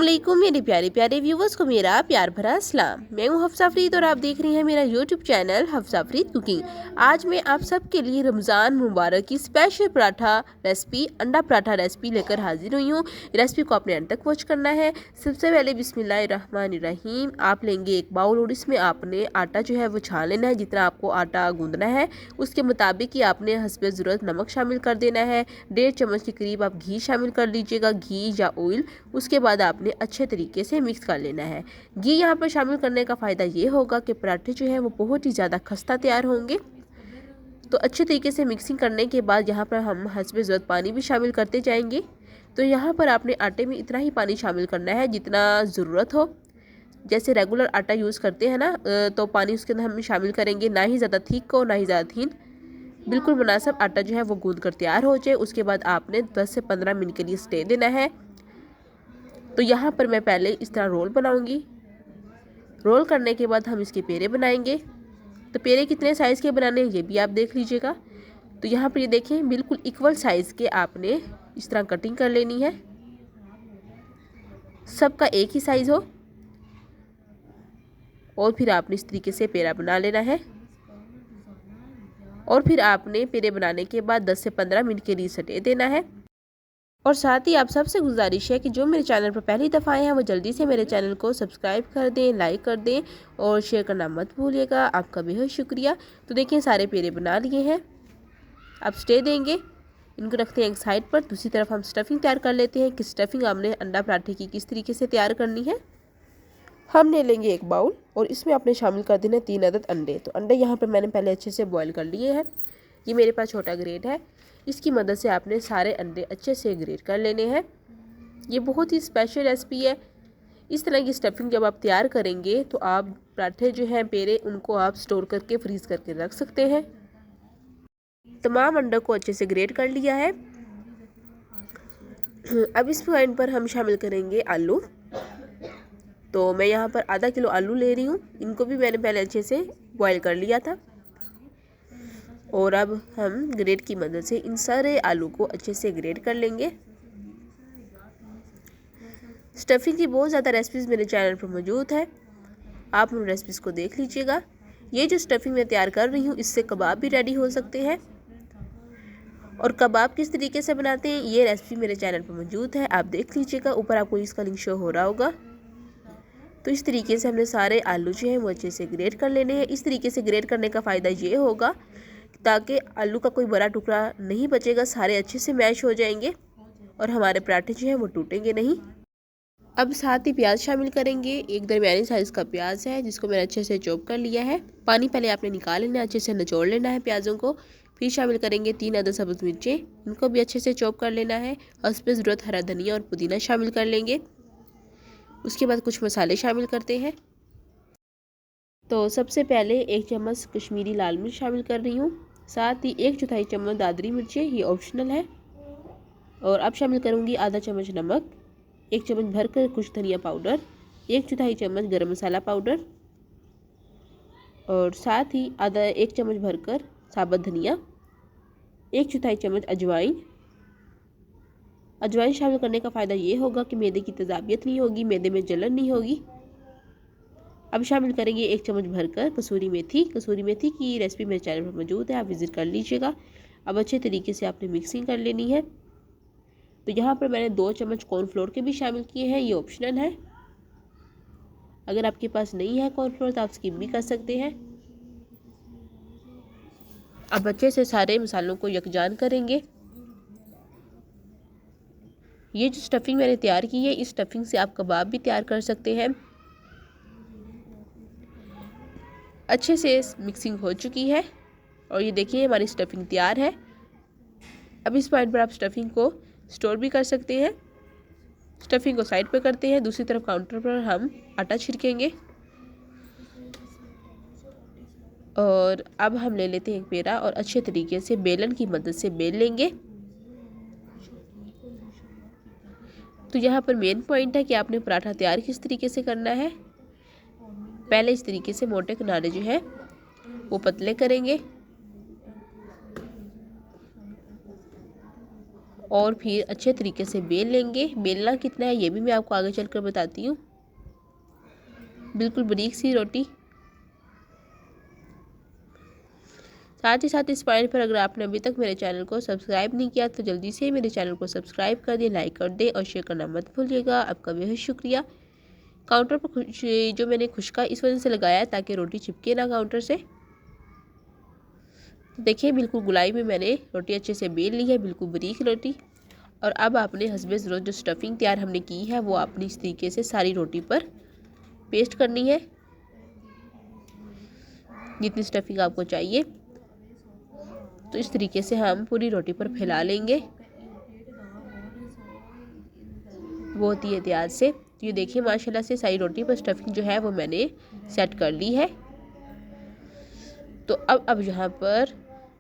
अस्सलामुअलैकुम मेरे प्यारे प्यारे व्यूवर्स को मेरा प्यार भरा सलाम। मैं हूँ हफ्सा फरीद और आप देख रही हैं मेरा YouTube channel Hafsa Farid cooking. आज मैं आप सबके लिए रमज़ान मुबारक की स्पेशल पराठा रेसिपी अंडा पराठा रेसिपी लेकर हाजिर हुई हूँ। रेसिपी को आपने अंत तक वॉच करना है। सबसे पहले बिस्मिल्लाहिर्रहमानिर्रहीम आप लेंगे एक बाउल और इसमें आपने आटा जो है वो छान लेना है। जितना आपको आटा गूंदना है उसके मुताबिक ही आपने हस्बे ज़रूरत नमक शामिल कर देना है। 1.5 चम्मच के करीब आप घी शामिल कर लीजिएगा, घी या ऑयल। उसके बाद आपने अच्छे तरीके से मिक्स कर लेना है। घी यहाँ पर शामिल करने का फ़ायदा ये होगा कि पराठे जो है वो बहुत ही ज़्यादा खस्ता तैयार होंगे। तो अच्छे तरीके से मिक्सिंग करने के बाद यहाँ पर हम हस्बे ज़रूरत पानी भी शामिल करते जाएंगे। तो यहाँ पर आपने आटे में इतना ही पानी शामिल करना है जितना ज़रूरत हो। जैसे रेगुलर आटा यूज़ करते हैं ना, तो पानी उसके अंदर हम शामिल करेंगे, ना ही ज़्यादा थिक हो ना ही ज़्यादा थीन। बिल्कुल मुनासिब आटा जो है वो गूंद कर तैयार हो जाए। उसके बाद आपने 10 से 15 मिनट के लिए स्टे देना है। तो यहाँ पर मैं पहले इस तरह रोल बनाऊंगी। रोल करने के बाद हम इसके पेड़े बनाएंगे। तो पेड़े कितने साइज़ के बनाने हैं ये भी आप देख लीजिएगा। तो यहाँ पर ये देखें बिल्कुल इक्वल साइज़ के आपने इस तरह कटिंग कर लेनी है, सबका एक ही साइज़ हो। और फिर आपने इस तरीके से पेड़ा बना लेना है। और फिर आपने पेड़े बनाने के बाद 10 से 15 मिनट के लिए सटे देना है। और साथ ही आप सबसे गुजारिश है कि जो मेरे चैनल पर पहली दफ़ा आए हैं वो जल्दी से मेरे चैनल को सब्सक्राइब कर दें, लाइक कर दें और शेयर करना मत भूलिएगा। आपका बेहद शुक्रिया। तो देखिए सारे पेड़े बना लिए हैं। अब स्टे देंगे, इनको रखते हैं एक साइड पर। दूसरी तरफ हम स्टफिंग तैयार कर लेते हैं कि स्टफिंग हमने अंडा पराठे की किस तरीके से तैयार करनी है। हमने लेंगे एक बाउल और इसमें आपने शामिल कर देना 3 अदद अंडे। तो अंडे यहाँ पर मैंने पहले अच्छे से बॉईल कर लिए हैं। ये मेरे पास छोटा ग्रेट है, इसकी मदद से आपने सारे अंडे अच्छे से ग्रेट कर लेने हैं। ये बहुत ही स्पेशल रेसिपी है। इस तरह की स्टफिंग जब आप तैयार करेंगे तो आप पराठे जो हैं पेड़े उनको आप स्टोर करके फ्रीज़ करके रख सकते हैं। तमाम अंडों को अच्छे से ग्रेट कर लिया है। अब इस पॉइंट पर हम शामिल करेंगे आलू। तो मैं यहाँ पर आधा किलो आलू ले रही हूँ। इनको भी मैंने पहले अच्छे से बॉईल कर लिया था। और अब हम ग्रेट की मदद से इन सारे आलू को अच्छे से ग्रेट कर लेंगे। स्टफिंग की बहुत ज़्यादा रेसिपीज़ मेरे चैनल पर मौजूद है, आप उन रेसिपीज़ को देख लीजिएगा। ये जो स्टफिंग मैं तैयार कर रही हूँ इससे कबाब भी रेडी हो सकते हैं। और कबाब किस तरीके से बनाते हैं ये रेसिपी मेरे चैनल पर मौजूद है, आप देख लीजिएगा। ऊपर आपको इसका लिंक शो हो रहा होगा। तो इस तरीके से हमने सारे आलू जो हैं वो अच्छे से ग्रेट कर लेने हैं। इस तरीके से ग्रेट करने का फ़ायदा ये होगा ताकि आलू का कोई बड़ा टुकड़ा नहीं बचेगा, सारे अच्छे से मैश हो जाएंगे और हमारे पराठे जो हैं वो टूटेंगे नहीं। अब साथ ही प्याज शामिल करेंगे। एक दरमियानी साइज़ का प्याज है जिसको मैंने अच्छे से चॉप कर लिया है। पानी पहले आपने निकाल लेना है, अच्छे से निचोड़ लेना है प्याज़ों को। फिर शामिल करेंगे 3 अदद सब्ज़ मिर्चें, इनको भी अच्छे से चॉप कर लेना है। और उस पर ज़रूरत हरा धनिया और पुदीना शामिल कर लेंगे। उसके बाद कुछ मसाले शामिल करते हैं। तो सबसे पहले 1 चम्मच कश्मीरी लाल मिर्च शामिल कर रही हूँ। साथ ही 1/4 चम्मच दादरी मिर्चें, ये ऑप्शनल है। और अब शामिल करूँगी आधा चम्मच नमक, 1 चम्मच भरकर कुछ धनिया पाउडर, 1/4 चम्मच गरम मसाला पाउडर और साथ ही आधा 1 चम्मच भरकर साबुत धनिया, 1/4 चम्मच अजवाइन। अजवाइन शामिल करने का फ़ायदा ये होगा कि मैदे की तेज़ाबियत नहीं होगी, मैदे में जलन नहीं होगी। अब शामिल करेंगे 1 चम्मच भरकर कसूरी मेथी। कसूरी मेथी की रेसिपी मेरे चैनल पर मौजूद है, आप विज़िट कर लीजिएगा। अब अच्छे तरीके से आपने मिक्सिंग कर लेनी है। तो यहाँ पर मैंने 2 चम्मच कॉर्नफ्लोर के भी शामिल किए हैं, ये ऑप्शनल है। अगर आपके पास नहीं है कॉर्नफ्लोर तो आप स्किप भी कर सकते हैं। अब अच्छे से सारे मसालों को यकजान करेंगे। ये जो स्टफिंग मैंने तैयार की है इस स्टफिंग से आप कबाब भी तैयार कर सकते हैं। अच्छे से मिक्सिंग हो चुकी है और ये देखिए हमारी स्टफिंग तैयार है। अब इस पॉइंट पर आप स्टफिंग को स्टोर भी कर सकते हैं। स्टफिंग को साइड पर करते हैं। दूसरी तरफ काउंटर पर हम आटा छिड़केंगे और अब हम ले लेते हैं एक पेड़ा और अच्छे तरीके से बेलन की मदद से बेल लेंगे। तो यहाँ पर मेन पॉइंट है कि आपने पराठा तैयार किस तरीके से करना है। पहले इस तरीके से मोटे किनारे जो है वो पतले करेंगे और फिर अच्छे तरीके से बेल लेंगे। बेलना कितना है ये भी मैं आपको आगे चलकर बताती हूँ। बिल्कुल बारीक सी रोटी। साथ ही साथ इस पॉइंट पर अगर आपने अभी तक मेरे चैनल को सब्सक्राइब नहीं किया तो जल्दी से मेरे चैनल को सब्सक्राइब कर दें, लाइक कर दें और शेयर करना मत भूलिएगा। आपका बेहद शुक्रिया। काउंटर पर जो मैंने खुशका इस वजह से लगाया है ताकि रोटी चिपके ना काउंटर से। देखिए बिल्कुल गुलाई में मैंने रोटी अच्छे से बेल ली है, बिल्कुल बारीक रोटी। और अब आपने हसबे ज़रूरत जो स्टफिंग तैयार हमने की है वो आपने इस तरीके से सारी रोटी पर पेस्ट करनी है, जितनी स्टफिंग आपको चाहिए। तो इस तरीके से हम पूरी रोटी पर फैला लेंगे बहुत ही एहतियात से। तो ये देखिए माशाल्लाह से सारी रोटी पर स्टफिंग जो है वो मैंने सेट कर ली है। तो अब यहाँ पर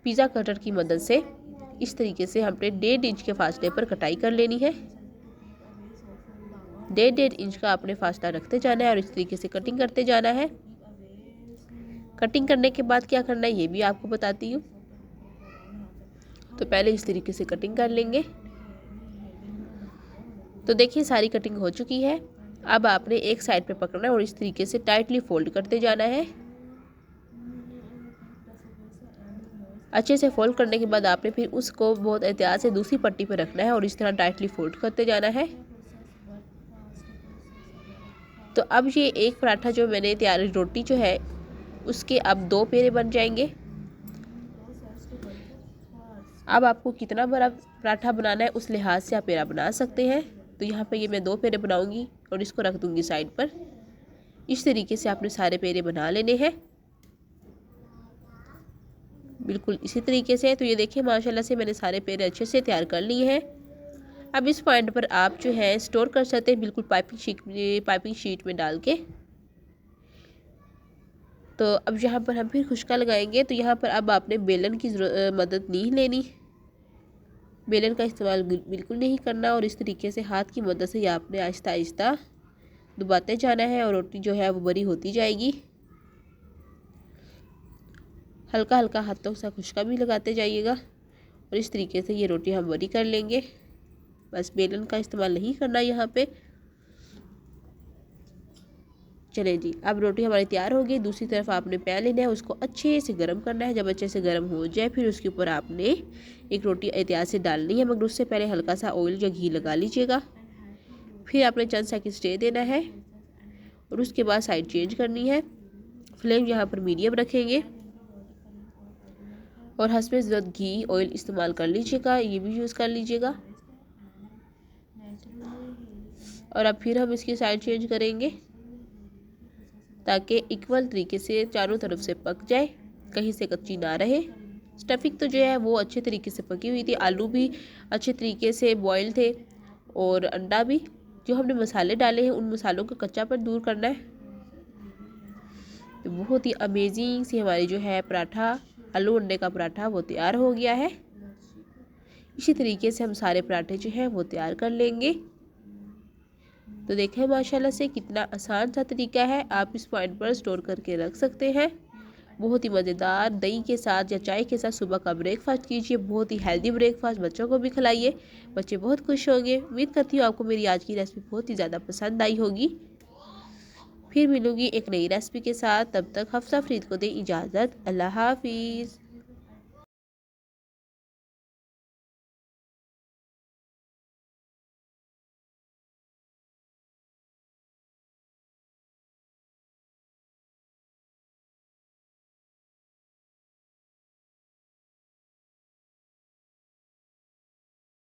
पिज़्ज़ा कटर की मदद से इस तरीके से हमने 1.5 इंच के फासले पर कटाई कर लेनी है। 1.5 इंच का आपने फासला रखते जाना है और इस तरीके से कटिंग करते जाना है। कटिंग करने के बाद क्या करना है ये भी आपको बताती हूँ। तो पहले इस तरीके से कटिंग कर लेंगे। तो देखिए सारी कटिंग हो चुकी है। अब आपने एक साइड पे पकड़ना है और इस तरीके से टाइटली फोल्ड करते जाना है। अच्छे से फोल्ड करने के बाद आपने फिर उसको बहुत एहतियात से दूसरी पट्टी पे रखना है और इस तरह टाइटली फोल्ड करते जाना है। तो अब ये एक पराठा जो मैंने तैयार रोटी जो है उसके अब 2 पेरे बन जाएंगे। अब आपको कितना बड़ा पराठा बनाना है उस लिहाज से आप पेरा बना सकते हैं। तो यहाँ पे ये मैं 2 पेरे बनाऊंगी और इसको रख दूंगी साइड पर। इस तरीके से आपने सारे पेरे बना लेने हैं बिल्कुल इसी तरीके से। तो ये देखिए माशाल्लाह से मैंने सारे पेरे अच्छे से तैयार कर लिए हैं। अब इस पॉइंट पर आप जो है स्टोर कर सकते हैं बिल्कुल पाइपिंग शीट में डाल के। तो अब यहाँ पर हम फिर खुशका लगाएंगे। तो यहाँ पर अब आपने बेलन की मदद नहीं लेनी, बेलन का इस्तेमाल बिल्कुल नहीं करना और इस तरीके से हाथ की मदद से आपने आहिस्ता आहिस्ता दबाते जाना है और रोटी जो है वो बड़ी होती जाएगी। हल्का हल्का हाथों से खुशका भी लगाते जाइएगा और इस तरीके से ये रोटी हम बड़ी कर लेंगे। बस बेलन का इस्तेमाल नहीं करना यहाँ पे। चले जी, अब रोटी हमारी तैयार हो गई। दूसरी तरफ आपने पैन लेना है, उसको अच्छे से गर्म करना है। जब अच्छे से गर्म हो जाए फिर उसके ऊपर आपने एक रोटी एहतियात से डालनी है, मगर उससे पहले हल्का सा ऑयल या घी लगा लीजिएगा। फिर आपने चंद सेकंड स्टे देना है और उसके बाद साइड चेंज करनी है। फ्लेम यहाँ पर मीडियम रखेंगे और हस्बे ज़रूरत घी ऑयल इस्तेमाल कर लीजिएगा, ये भी यूज़ कर लीजिएगा। और अब फिर हम इसकी साइड चेंज करेंगे ताकि इक्वल तरीके से चारों तरफ से पक जाए, कहीं से कच्ची ना रहे। स्टफिंग तो जो है वो अच्छे तरीके से पकी हुई थी, आलू भी अच्छे तरीके से बॉयल थे और अंडा भी। जो हमने मसाले डाले हैं उन मसालों का कच्चापन दूर करना है। तो बहुत ही अमेजिंग सी हमारी जो है पराठा, आलू अंडे का पराठा वो तैयार हो गया है। इसी तरीके से हम सारे पराठे जो हैं वो तैयार कर लेंगे। तो देखें माशाल्लाह से कितना आसान सा तरीका है, आप इस पॉइंट पर स्टोर करके रख सकते हैं। बहुत ही मज़ेदार दही के साथ या चाय के साथ सुबह का ब्रेकफास्ट कीजिए, बहुत ही हेल्दी ब्रेकफास्ट, बच्चों को भी खिलाइए, बच्चे बहुत खुश होंगे। उम्मीद करती हूँ आपको मेरी आज की रेसिपी बहुत ही ज़्यादा पसंद आई होगी। फिर मिलूंगी एक नई रेसिपी के साथ, तब तक हफ्सा फरीद को दें इजाज़त। अल्लाह हाफिज़।